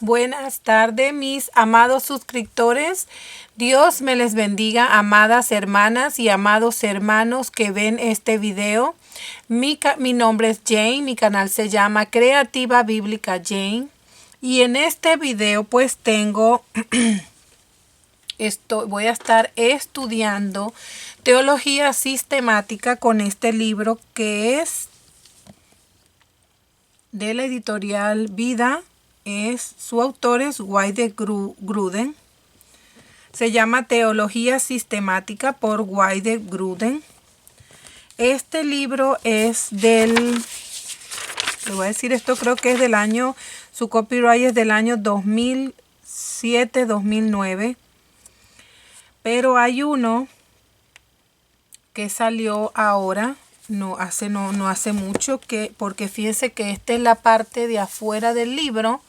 Buenas tardes, mis amados suscriptores. Dios me les bendiga, amadas hermanas y amados hermanos que ven este video. Mi nombre es Jane, mi canal se llama Creativa Bíblica Jane. Y en este video pues voy a estar estudiando teología sistemática con este libro que es de la editorial Vida. Su autor es Wayne Grudem. Se llama Teología Sistemática por Wayne Grudem. Este libro es le voy a decir esto, creo que es del año, su copyright es del año 2007-2009. Pero hay uno que salió ahora, no hace mucho, porque fíjense que esta es la parte de afuera del libro.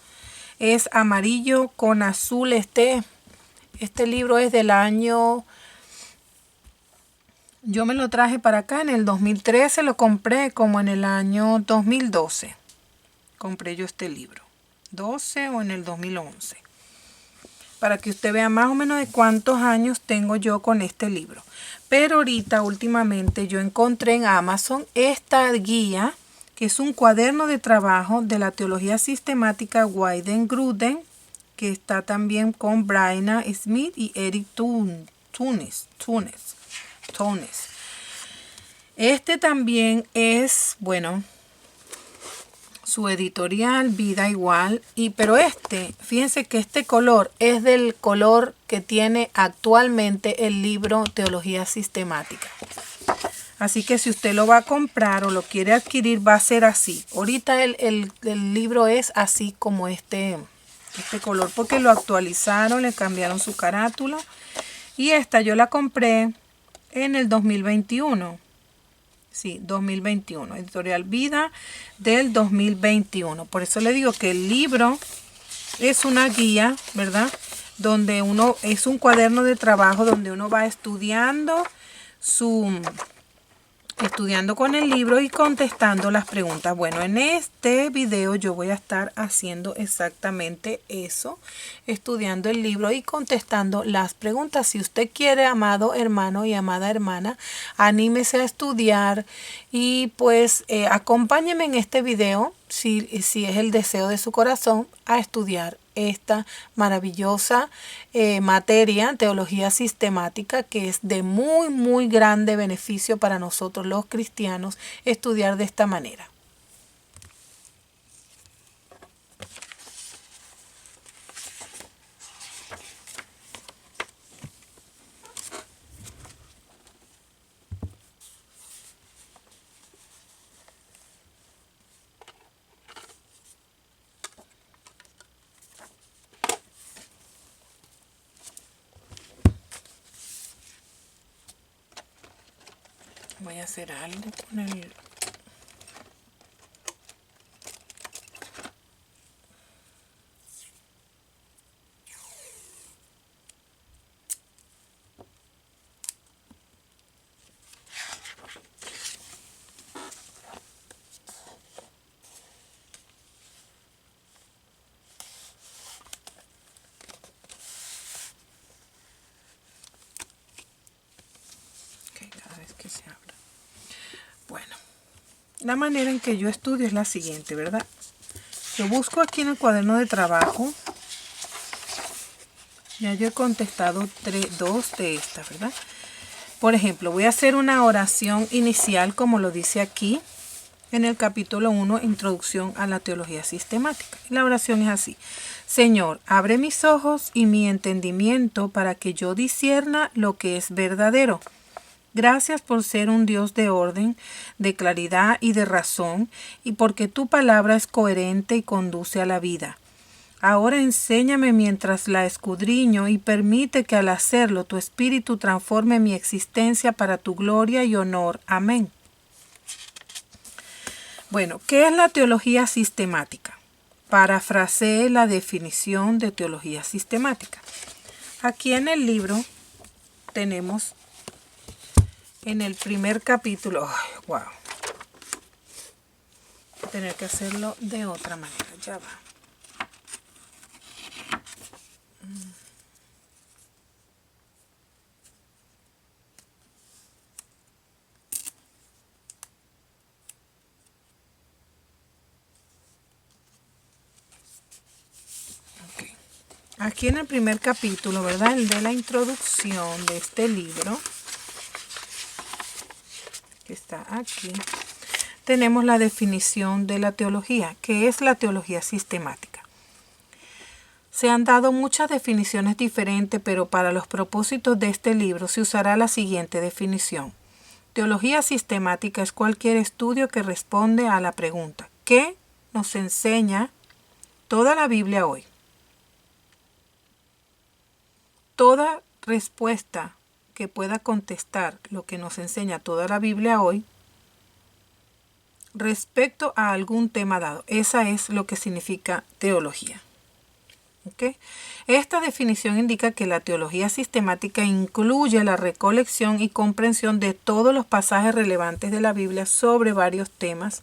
Es amarillo con azul. Este libro es del año... Yo me lo traje para acá en el 2013, lo compré como en el año 2012. Compré yo este libro. 12 o en el 2011. Para que usted vea más o menos de cuántos años tengo yo con este libro. Pero ahorita, últimamente, yo encontré en Amazon esta guía, que es un cuaderno de trabajo de la teología sistemática Wayne Grudem, que está también con Brian Smith y Eric Tunes. Este también es, bueno, su editorial Vida igual, pero fíjense que este color es del color que tiene actualmente el libro Teología Sistemática. Así que si usted lo va a comprar o lo quiere adquirir, va a ser así. Ahorita el libro es así como este color, porque lo actualizaron, le cambiaron su carátula. Y esta yo la compré en el 2021. Sí, 2021. Editorial Vida del 2021. Por eso le digo que el libro es una guía, ¿verdad? Donde es un cuaderno de trabajo donde uno va estudiando con el libro y contestando las preguntas. Bueno, en este video yo voy a estar haciendo exactamente eso, estudiando el libro y contestando las preguntas. Si usted quiere, amado hermano y amada hermana, anímese a estudiar y pues acompáñeme en este video, si es el deseo de su corazón, a estudiar esta maravillosa materia, teología sistemática, que es de muy grande beneficio para nosotros los cristianos estudiar de esta manera. Voy a hacer algo con el... cada vez que se abra. Bueno, la manera en que yo estudio es la siguiente, ¿verdad? Yo busco aquí en el cuaderno de trabajo. Ya yo he contestado dos de estas, ¿verdad? Por ejemplo, voy a hacer una oración inicial, como lo dice aquí en el capítulo 1, Introducción a la Teología Sistemática. La oración es así: Señor, abre mis ojos y mi entendimiento para que yo discierna lo que es verdadero. Gracias por ser un Dios de orden, de claridad y de razón, y porque tu palabra es coherente y conduce a la vida. Ahora enséñame mientras la escudriño y permite que al hacerlo tu espíritu transforme mi existencia para tu gloria y honor. Amén. Bueno, ¿qué es la teología sistemática? Parafraseé la definición de teología sistemática. Aquí en el libro tenemos en el primer capítulo, wow, voy a tener que hacerlo de otra manera, ya va. aquí en el primer capítulo, ¿verdad? El de la introducción de este libro, que está aquí, tenemos la definición de la teología. ¿Qué es la teología sistemática? Se han dado muchas definiciones diferentes, pero para los propósitos de este libro se usará la siguiente definición. Teología sistemática es cualquier estudio que responde a la pregunta: ¿qué nos enseña toda la Biblia hoy? Toda respuesta que pueda contestar lo que nos enseña toda la Biblia hoy respecto a algún tema dado. Esa es lo que significa teología. ¿Okay? Esta definición indica que la teología sistemática incluye la recolección y comprensión de todos los pasajes relevantes de la Biblia sobre varios temas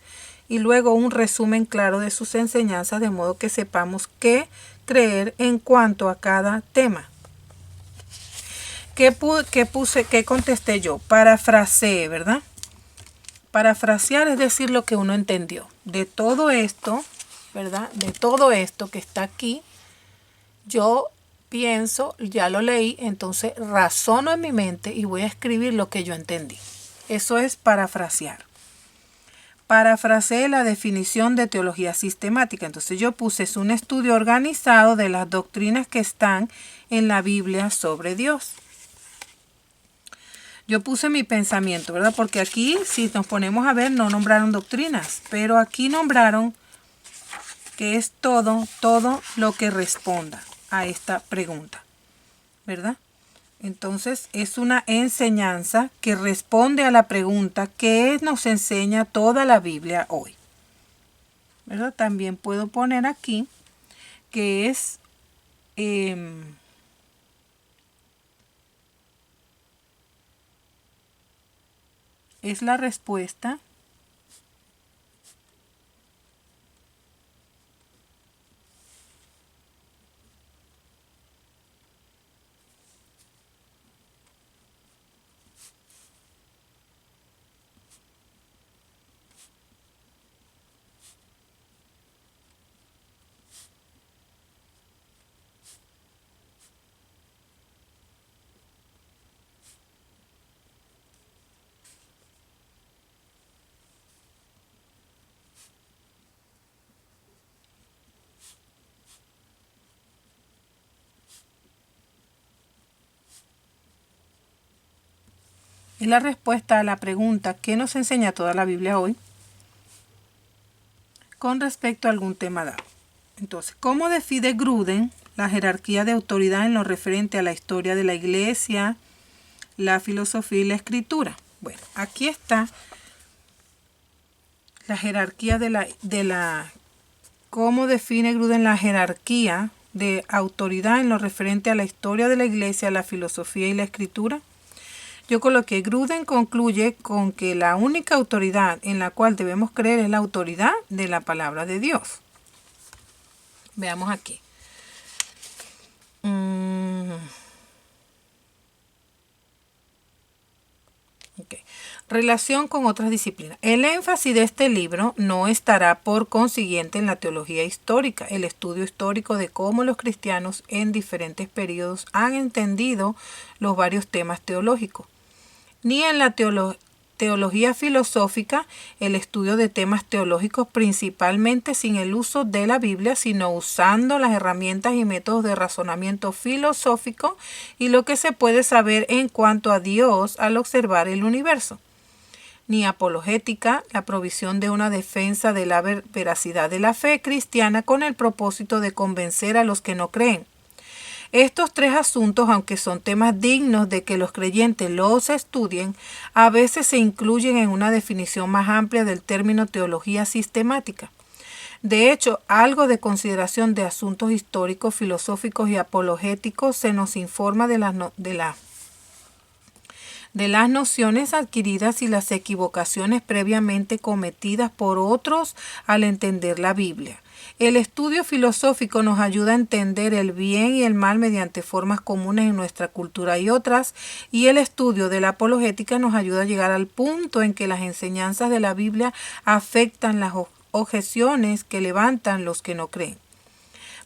y luego un resumen claro de sus enseñanzas, de modo que sepamos qué creer en cuanto a cada tema. ¿Qué contesté yo? Parafraseé, ¿verdad? Parafrasear es decir lo que uno entendió. De todo esto, ¿verdad? De todo esto que está aquí, yo pienso, ya lo leí, entonces razono en mi mente y voy a escribir lo que yo entendí. Eso es parafrasear. Parafraseé la definición de teología sistemática. Entonces yo puse: es un estudio organizado de las doctrinas que están en la Biblia sobre Dios. Yo puse mi pensamiento, ¿verdad? Porque aquí, si nos ponemos a ver, no nombraron doctrinas, pero aquí nombraron que es todo lo que responda a esta pregunta, ¿verdad? Entonces es una enseñanza que responde a la pregunta: ¿qué nos enseña toda la Biblia hoy? ¿Verdad? También puedo poner aquí que es la respuesta es la respuesta a la pregunta: ¿qué nos enseña toda la Biblia hoy? Con respecto a algún tema dado. Entonces, ¿cómo define Gruden la jerarquía de autoridad en lo referente a la historia de la Iglesia, la filosofía y la escritura? Bueno, aquí está la jerarquía ¿cómo define Gruden la jerarquía de autoridad en lo referente a la historia de la Iglesia, la filosofía y la escritura? Yo coloqué: Gruden concluye con que la única autoridad en la cual debemos creer es la autoridad de la palabra de Dios. Veamos aquí. Okay. Relación con otras disciplinas. El énfasis de este libro no estará por consiguiente en la teología histórica, el estudio histórico de cómo los cristianos en diferentes periodos han entendido los varios temas teológicos, ni en la teología filosófica, el estudio de temas teológicos principalmente sin el uso de la Biblia, sino usando las herramientas y métodos de razonamiento filosófico y lo que se puede saber en cuanto a Dios al observar el universo. Ni apologética, la provisión de una defensa de la veracidad de la fe cristiana con el propósito de convencer a los que no creen. Estos tres asuntos, aunque son temas dignos de que los creyentes los estudien, a veces se incluyen en una definición más amplia del término teología sistemática. De hecho, algo de consideración de asuntos históricos, filosóficos y apologéticos se nos informa de las nociones adquiridas y las equivocaciones previamente cometidas por otros al entender la Biblia. El estudio filosófico nos ayuda a entender el bien y el mal mediante formas comunes en nuestra cultura y otras, y el estudio de la apologética nos ayuda a llegar al punto en que las enseñanzas de la Biblia afectan las objeciones que levantan los que no creen.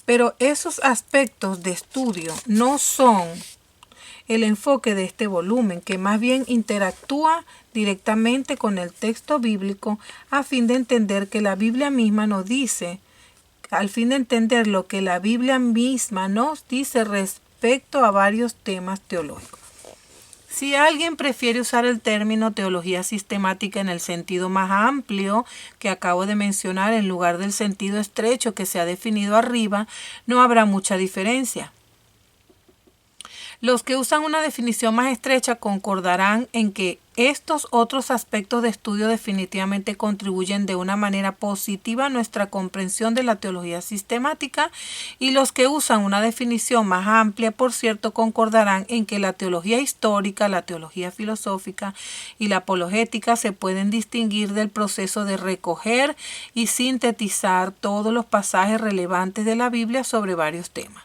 Pero esos aspectos de estudio no son el enfoque de este volumen, que más bien interactúa directamente con el texto bíblico a fin de entender que la Biblia misma nos dice, al fin de entender lo que la Biblia misma nos dice respecto a varios temas teológicos. Si alguien prefiere usar el término teología sistemática en el sentido más amplio que acabo de mencionar en lugar del sentido estrecho que se ha definido arriba, no habrá mucha diferencia. Los que usan una definición más estrecha concordarán en que estos otros aspectos de estudio definitivamente contribuyen de una manera positiva a nuestra comprensión de la teología sistemática, y los que usan una definición más amplia, por cierto, concordarán en que la teología histórica, la teología filosófica y la apologética se pueden distinguir del proceso de recoger y sintetizar todos los pasajes relevantes de la Biblia sobre varios temas.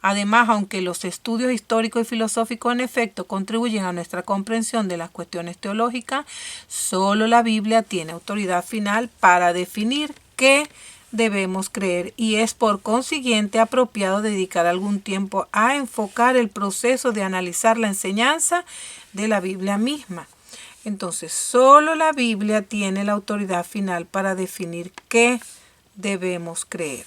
Además, aunque los estudios históricos y filosóficos en efecto contribuyen a nuestra comprensión de las cuestiones teológicas, solo la Biblia tiene autoridad final para definir qué debemos creer, y es por consiguiente apropiado dedicar algún tiempo a enfocar el proceso de analizar la enseñanza de la Biblia misma. Entonces, solo la Biblia tiene la autoridad final para definir qué debemos creer.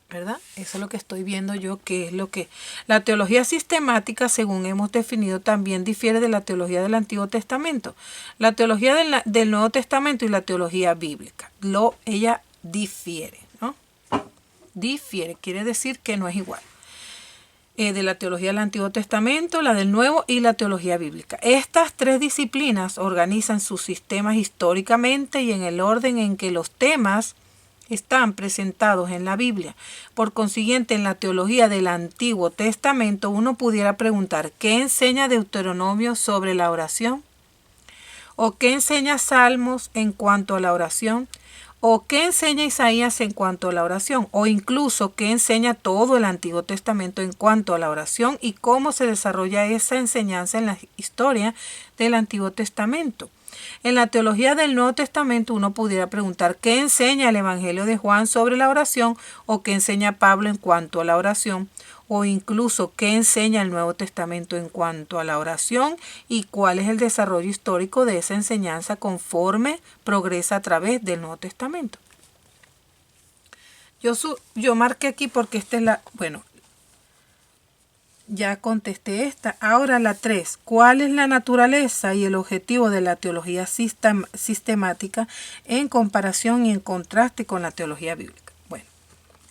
¿Verdad? Eso es lo que estoy viendo yo, que es lo que la teología sistemática, según hemos definido, también difiere de la teología del Antiguo Testamento. La teología del Nuevo Testamento y la teología bíblica, ella difiere, ¿no? Difiere, quiere decir que no es igual. De la teología del Antiguo Testamento, la del Nuevo y la teología bíblica. Estas tres disciplinas organizan sus sistemas históricamente y en el orden en que los temas están presentados en la Biblia. Por consiguiente, en la teología del Antiguo Testamento uno pudiera preguntar, ¿qué enseña Deuteronomio sobre la oración? ¿O qué enseña Salmos en cuanto a la oración? ¿O qué enseña Isaías en cuanto a la oración? O incluso, ¿qué enseña todo el Antiguo Testamento en cuanto a la oración y cómo se desarrolla esa enseñanza en la historia del Antiguo Testamento? En la teología del Nuevo Testamento uno pudiera preguntar qué enseña el Evangelio de Juan sobre la oración, o qué enseña Pablo en cuanto a la oración, o incluso qué enseña el Nuevo Testamento en cuanto a la oración y cuál es el desarrollo histórico de esa enseñanza conforme progresa a través del Nuevo Testamento. Yo marqué aquí porque esta es la... Bueno, ya contesté esta. Ahora la 3. ¿Cuál es la naturaleza y el objetivo de la teología sistemática en comparación y en contraste con la teología bíblica? Bueno,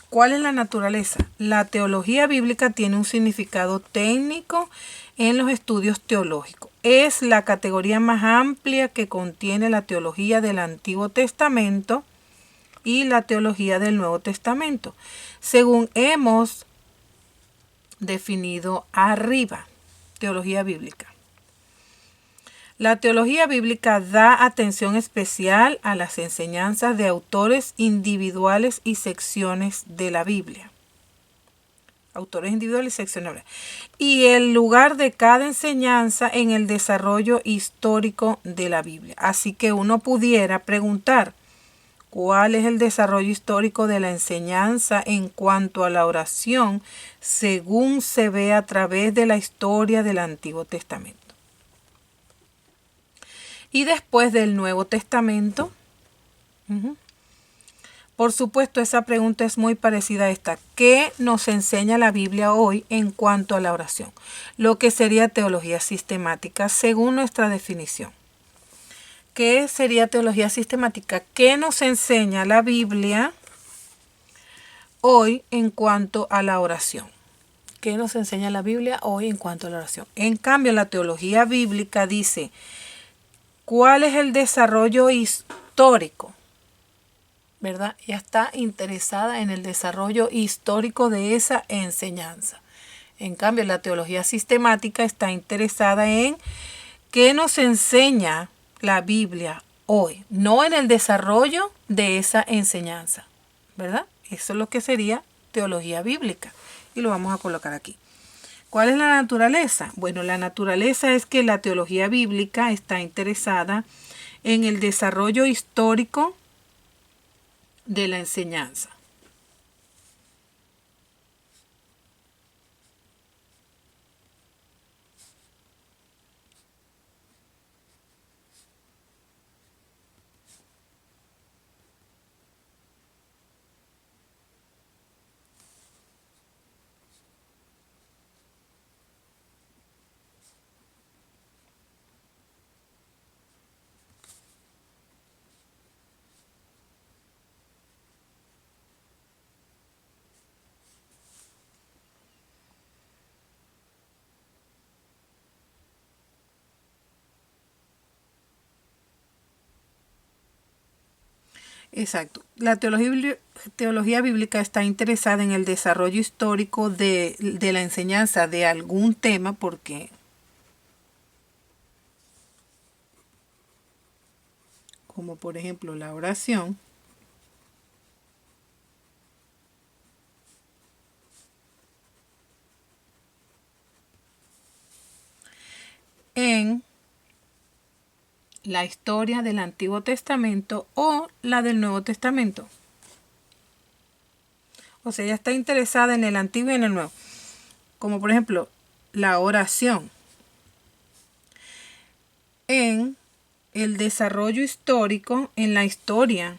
¿cuál es la naturaleza? La teología bíblica tiene un significado técnico en los estudios teológicos. Es la categoría más amplia que contiene la teología del Antiguo Testamento y la teología del Nuevo Testamento, según hemos definido arriba. Teología bíblica. La teología bíblica da atención especial a las enseñanzas de autores individuales y secciones de la Biblia. Autores individuales y secciones. Y el lugar de cada enseñanza en el desarrollo histórico de la Biblia. Así que uno pudiera preguntar, ¿cuál es el desarrollo histórico de la enseñanza en cuanto a la oración según se ve a través de la historia del Antiguo Testamento? Y después del Nuevo Testamento, por supuesto, esa pregunta es muy parecida a esta. ¿Qué nos enseña la Biblia hoy en cuanto a la oración? Lo que sería teología sistemática según nuestra definición. ¿Qué sería teología sistemática? ¿Qué nos enseña la Biblia hoy en cuanto a la oración? ¿Qué nos enseña la Biblia hoy en cuanto a la oración? En cambio, la teología bíblica dice, ¿cuál es el desarrollo histórico? ¿Verdad? Ya está interesada en el desarrollo histórico de esa enseñanza. En cambio, la teología sistemática está interesada en qué nos enseña la Biblia hoy, no en el desarrollo de esa enseñanza, ¿verdad? Eso es lo que sería teología bíblica y lo vamos a colocar aquí. ¿Cuál es la naturaleza? Bueno, la naturaleza es que la teología bíblica está interesada en el desarrollo histórico de la enseñanza. Exacto. La teología bíblica está interesada en el desarrollo histórico de la enseñanza de algún tema, porque, como por ejemplo la oración, en la historia del Antiguo Testamento o la del Nuevo Testamento. O sea, ella está interesada en el Antiguo y en el Nuevo. Como por ejemplo, la oración. En el desarrollo histórico, en la historia.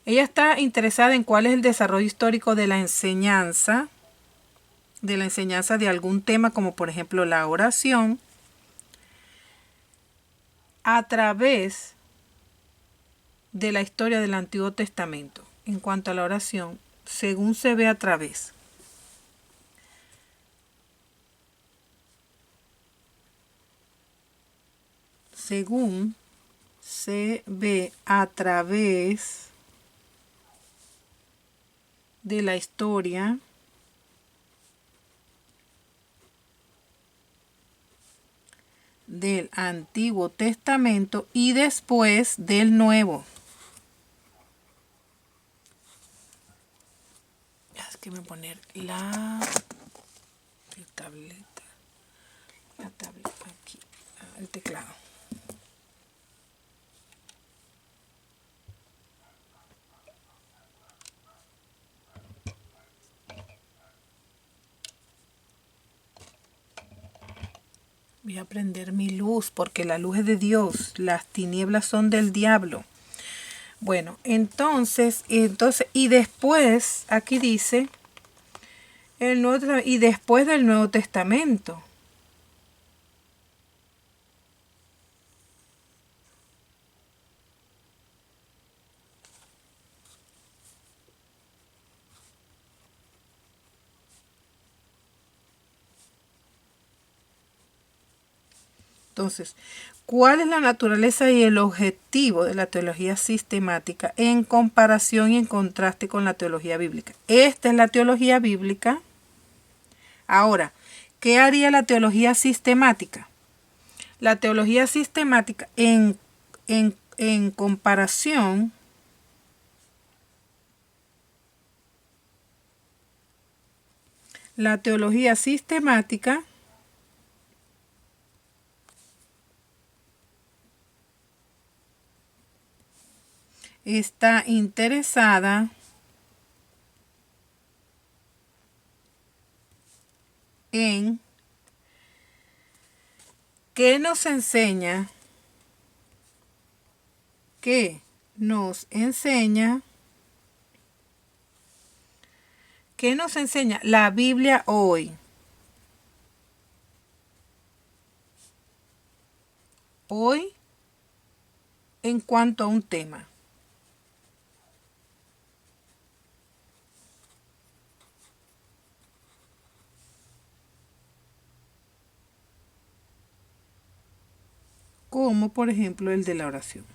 Ella está interesada en cuál es el desarrollo histórico de la enseñanza de algún tema, como por ejemplo la oración, a través de la historia del Antiguo Testamento. En cuanto a la oración, según se ve a través. Según se ve a través de la historia del Antiguo Testamento y después del Nuevo. Es que me voy a poner la tableta aquí, el teclado. Voy a prender mi luz porque la luz es de Dios, las tinieblas son del diablo. Bueno, entonces, y después, aquí dice, y después del Nuevo Testamento. Entonces, ¿cuál es la naturaleza y el objetivo de la teología sistemática en comparación y en contraste con la teología bíblica? Esta es la teología bíblica. Ahora, ¿qué haría la teología sistemática? La teología sistemática en comparación la teología sistemática está interesada en qué nos enseña la Biblia hoy. Hoy en cuanto a un tema. Como por ejemplo el de la oración.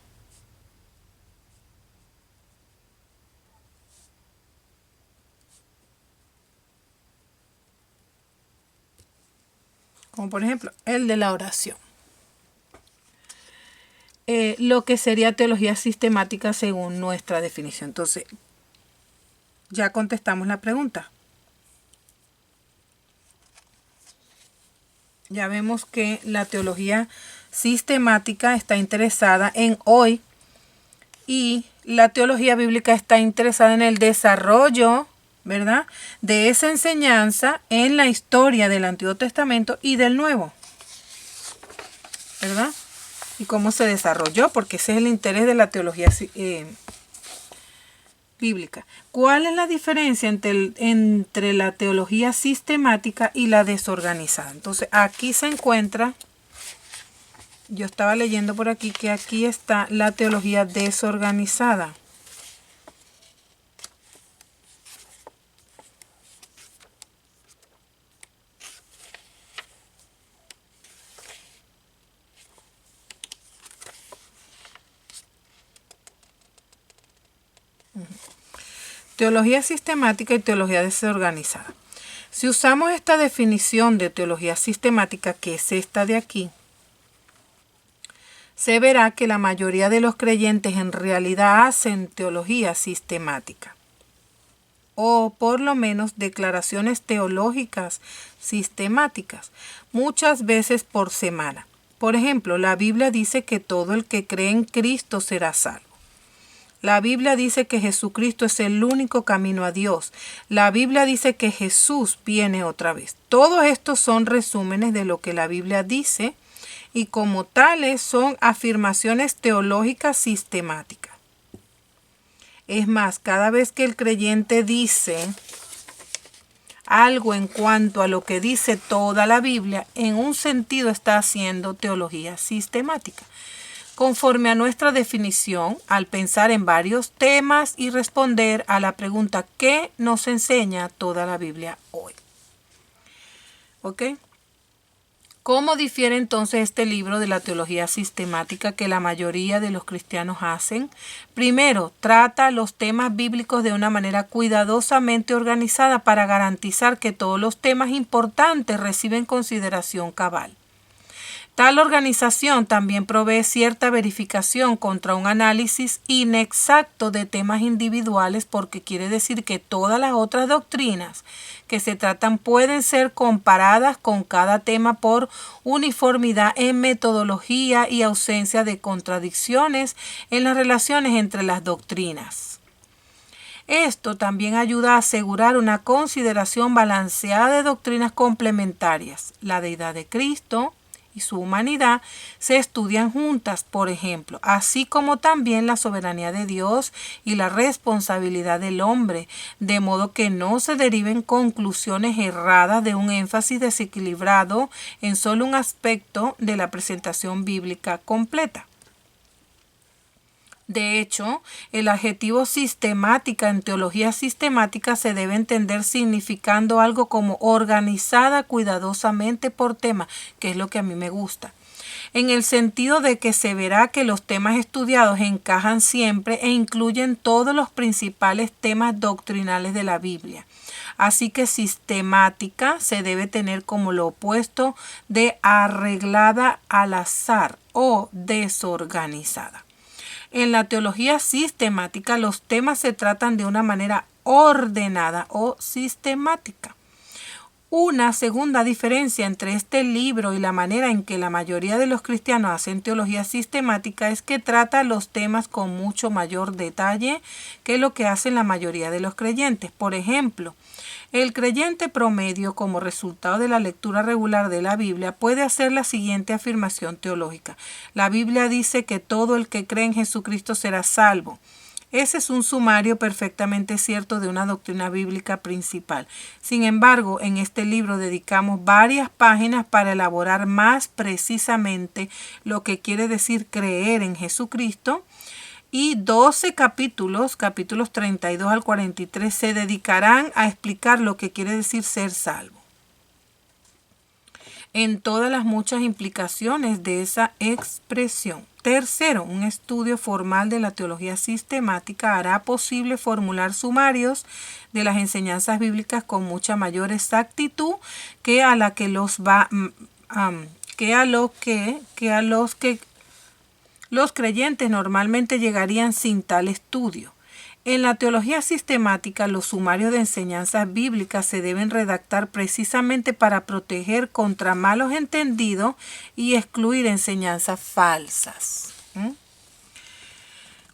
Como por ejemplo el de la oración. Lo que sería teología sistemática según nuestra definición. Entonces, ya contestamos la pregunta. Ya vemos que la teología sistemática está interesada en hoy y la teología bíblica está interesada en el desarrollo, ¿verdad?, de esa enseñanza en la historia del Antiguo Testamento y del Nuevo, ¿verdad? Y cómo se desarrolló, porque ese es el interés de la teología bíblica. ¿Cuál es la diferencia entre la teología sistemática y la desorganizada? Entonces, aquí se encuentra, yo estaba leyendo por aquí que aquí está la teología desorganizada. Teología sistemática y teología desorganizada. Si usamos esta definición de teología sistemática, que es esta de aquí, se verá que la mayoría de los creyentes en realidad hacen teología sistemática, o por lo menos declaraciones teológicas sistemáticas, muchas veces por semana. Por ejemplo, la Biblia dice que todo el que cree en Cristo será salvo. La Biblia dice que Jesucristo es el único camino a Dios. La Biblia dice que Jesús viene otra vez. Todos estos son resúmenes de lo que la Biblia dice y como tales son afirmaciones teológicas sistemáticas. Es más, cada vez que el creyente dice algo en cuanto a lo que dice toda la Biblia, en un sentido está haciendo teología sistemática. Conforme a nuestra definición, al pensar en varios temas y responder a la pregunta ¿qué nos enseña toda la Biblia hoy? ¿Ok? ¿Cómo difiere entonces este libro de la teología sistemática que la mayoría de los cristianos hacen? Primero, trata los temas bíblicos de una manera cuidadosamente organizada para garantizar que todos los temas importantes reciben consideración cabal. Tal organización también provee cierta verificación contra un análisis inexacto de temas individuales, porque quiere decir que todas las otras doctrinas que se tratan pueden ser comparadas con cada tema por uniformidad en metodología y ausencia de contradicciones en las relaciones entre las doctrinas. Esto también ayuda a asegurar una consideración balanceada de doctrinas complementarias. La deidad de Cristo y su humanidad se estudian juntas, por ejemplo, así como también la soberanía de Dios y la responsabilidad del hombre, de modo que no se deriven conclusiones erradas de un énfasis desequilibrado en solo un aspecto de la presentación bíblica completa. De hecho, el adjetivo sistemática en teología sistemática se debe entender significando algo como organizada cuidadosamente por tema, que es lo que a mí me gusta, en el sentido de que se verá que los temas estudiados encajan siempre e incluyen todos los principales temas doctrinales de la Biblia. Así que sistemática se debe tener como lo opuesto de arreglada al azar o desorganizada. En la teología sistemática, los temas se tratan de una manera ordenada o sistemática. Una segunda diferencia entre este libro y la manera en que la mayoría de los cristianos hacen teología sistemática es que trata los temas con mucho mayor detalle que lo que hacen la mayoría de los creyentes. Por ejemplo, el creyente promedio, como resultado de la lectura regular de la Biblia, puede hacer la siguiente afirmación teológica. La Biblia dice que todo el que cree en Jesucristo será salvo. Ese es un sumario perfectamente cierto de una doctrina bíblica principal. Sin embargo, en este libro dedicamos varias páginas para elaborar más precisamente lo que quiere decir creer en Jesucristo. Y 12 capítulos 32 al 43, se dedicarán a explicar lo que quiere decir ser salvo, en todas las muchas implicaciones de esa expresión. Tercero, un estudio formal de la teología sistemática hará posible formular sumarios de las enseñanzas bíblicas con mucha mayor exactitud que a la que los creyentes normalmente llegarían sin tal estudio. En la teología sistemática, los sumarios de enseñanzas bíblicas se deben redactar precisamente para proteger contra malos entendidos y excluir enseñanzas falsas.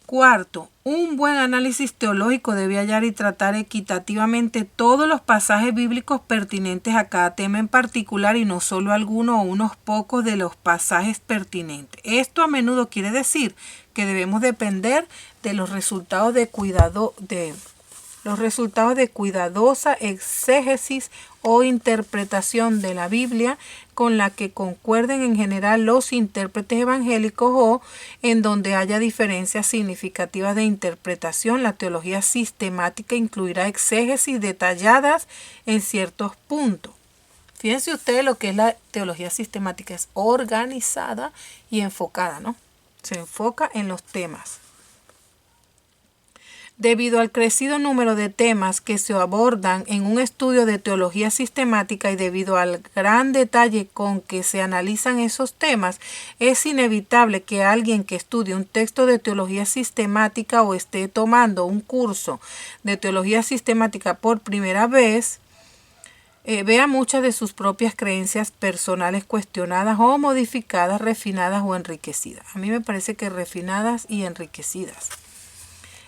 Cuarto, un buen análisis teológico debe hallar y tratar equitativamente todos los pasajes bíblicos pertinentes a cada tema en particular y no solo algunos o unos pocos de los pasajes pertinentes. Esto a menudo quiere decir que debemos depender de los resultados de cuidadosa exégesis o interpretación de la Biblia con la que concuerden en general los intérpretes evangélicos o en donde haya diferencias significativas de interpretación. La teología sistemática incluirá exégesis detalladas en ciertos puntos. Fíjense ustedes lo que es la teología sistemática, es organizada y enfocada, ¿no? Se enfoca en los temas. Debido al crecido número de temas que se abordan en un estudio de teología sistemática y debido al gran detalle con que se analizan esos temas, es inevitable que alguien que estudie un texto de teología sistemática o esté tomando un curso de teología sistemática por primera vez, vea muchas de sus propias creencias personales cuestionadas o modificadas, refinadas o enriquecidas. A mí me parece que refinadas y enriquecidas.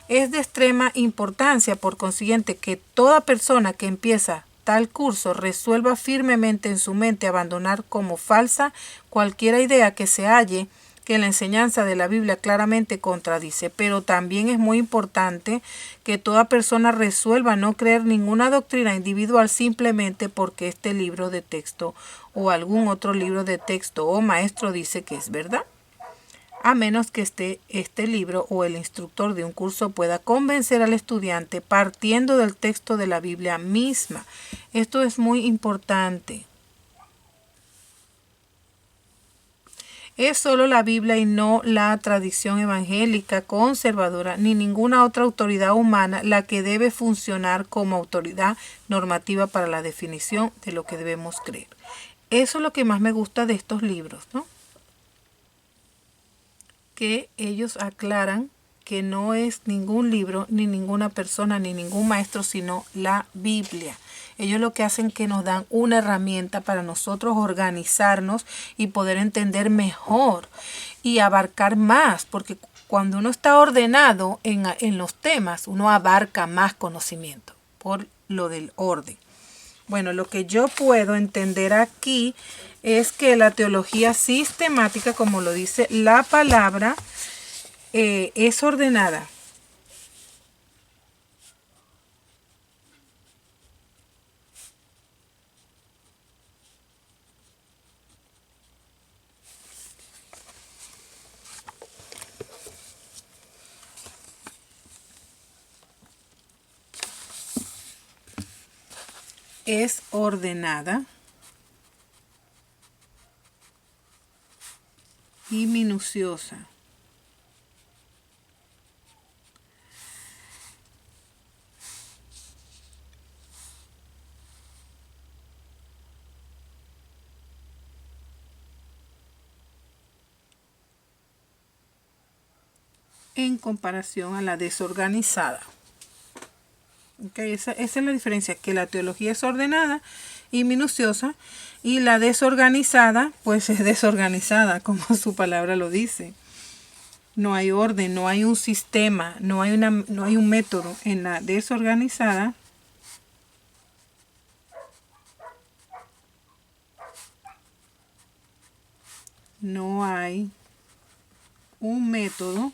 Es de extrema importancia, por consiguiente, que toda persona que empieza tal curso resuelva firmemente en su mente abandonar como falsa cualquier idea que se halle que la enseñanza de la Biblia claramente contradice. Pero también es muy importante que toda persona resuelva no creer ninguna doctrina individual simplemente porque este libro de texto o algún otro libro de texto o maestro dice que es verdad. A menos que este libro o el instructor de un curso pueda convencer al estudiante partiendo del texto de la Biblia misma. Esto es muy importante. Es solo la Biblia y no la tradición evangélica conservadora ni ninguna otra autoridad humana la que debe funcionar como autoridad normativa para la definición de lo que debemos creer. Eso es lo que más me gusta de estos libros, ¿no? Que ellos aclaran que no es ningún libro, ni ninguna persona, ni ningún maestro, sino la Biblia. Ellos lo que hacen es que nos dan una herramienta para nosotros organizarnos y poder entender mejor y abarcar más, porque cuando uno está ordenado en los temas, uno abarca más conocimiento por lo del orden. Bueno, lo que yo puedo entender aquí es que la teología sistemática, como lo dice la palabra, es ordenada. Es ordenada y minuciosa. En comparación a la desorganizada. Okay, esa es la diferencia, que la teología es ordenada y minuciosa y la desorganizada pues es desorganizada, como su palabra lo dice. No hay orden, no hay un sistema, no hay un método. En la desorganizada no hay un método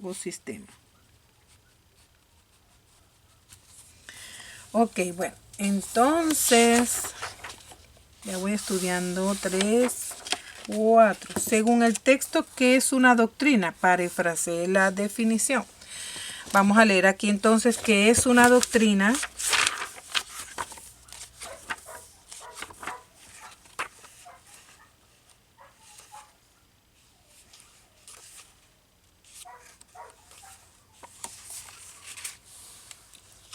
o sistema. Ok, bueno, entonces ya voy estudiando 3, 4. Según el texto, ¿qué es una doctrina? Parafraseé la definición. Vamos a leer aquí entonces qué es una doctrina.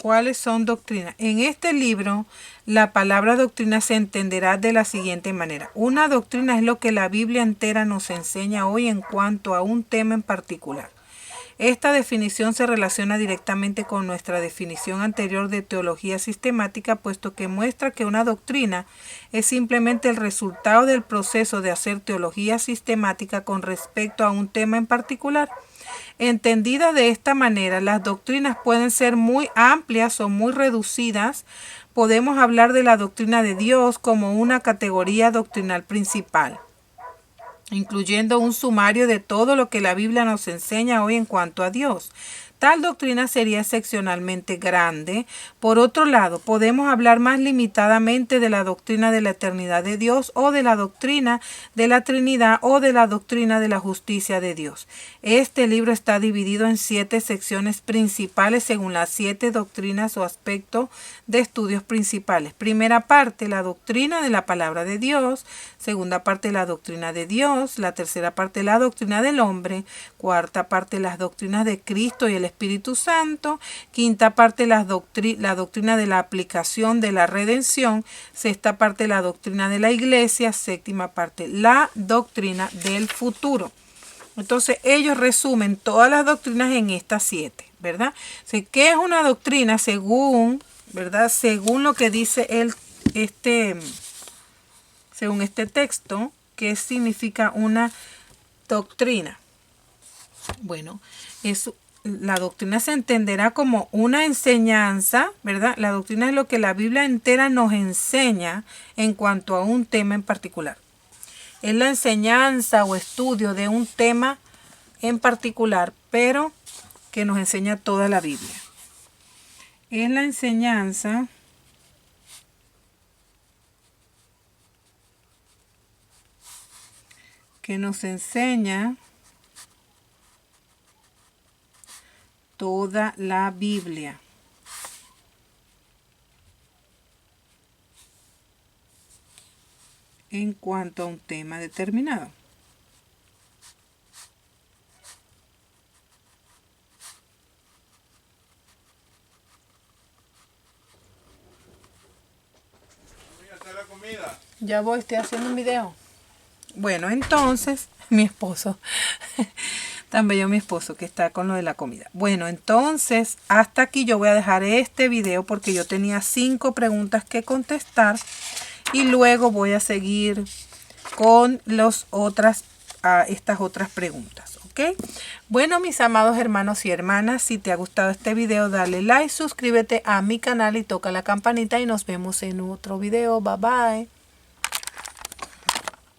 ¿Cuáles son doctrinas? En este libro, la palabra doctrina se entenderá de la siguiente manera. Una doctrina es lo que la Biblia entera nos enseña hoy en cuanto a un tema en particular. Esta definición se relaciona directamente con nuestra definición anterior de teología sistemática, puesto que muestra que una doctrina es simplemente el resultado del proceso de hacer teología sistemática con respecto a un tema en particular. Entendida de esta manera, las doctrinas pueden ser muy amplias o muy reducidas. Podemos hablar de la doctrina de Dios como una categoría doctrinal principal, incluyendo un sumario de todo lo que la Biblia nos enseña hoy en cuanto a Dios. Tal doctrina sería excepcionalmente grande. Por otro lado, podemos hablar más limitadamente de la doctrina de la eternidad de Dios, o de la doctrina de la Trinidad, o de la doctrina de la justicia de Dios. Este libro está dividido en 7 secciones principales según las 7 doctrinas o aspectos de estudios principales. Primera parte, la doctrina de la palabra de Dios. Segunda parte, la doctrina de Dios. La tercera parte, la doctrina del hombre. Cuarta parte, las doctrinas de Cristo y el Espíritu Santo. Quinta parte, la doctrina de la aplicación de la redención. Sexta parte, la doctrina de la iglesia. Séptima parte, la doctrina del futuro. Entonces ellos resumen todas las doctrinas en estas 7, ¿verdad? O ¿qué es una doctrina según, ¿verdad? Según lo que dice según este texto? ¿Qué significa una doctrina? Bueno, la doctrina se entenderá como una enseñanza, ¿verdad? La doctrina es lo que la Biblia entera nos enseña en cuanto a un tema en particular. Es la enseñanza o estudio de un tema en particular, pero que nos enseña toda la Biblia. Es la enseñanza que nos enseña toda la Biblia. En cuanto a un tema determinado. Ya voy, estoy haciendo un video. Bueno, entonces, mi esposo, tan bello mi esposo que está con lo de la comida. Bueno, entonces, hasta aquí yo voy a dejar este video porque yo tenía 5 preguntas que contestar. Y luego voy a seguir con estas otras preguntas, ¿ok? Bueno, mis amados hermanos y hermanas, si te ha gustado este video, dale like, suscríbete a mi canal y toca la campanita y nos vemos en otro video. Bye bye.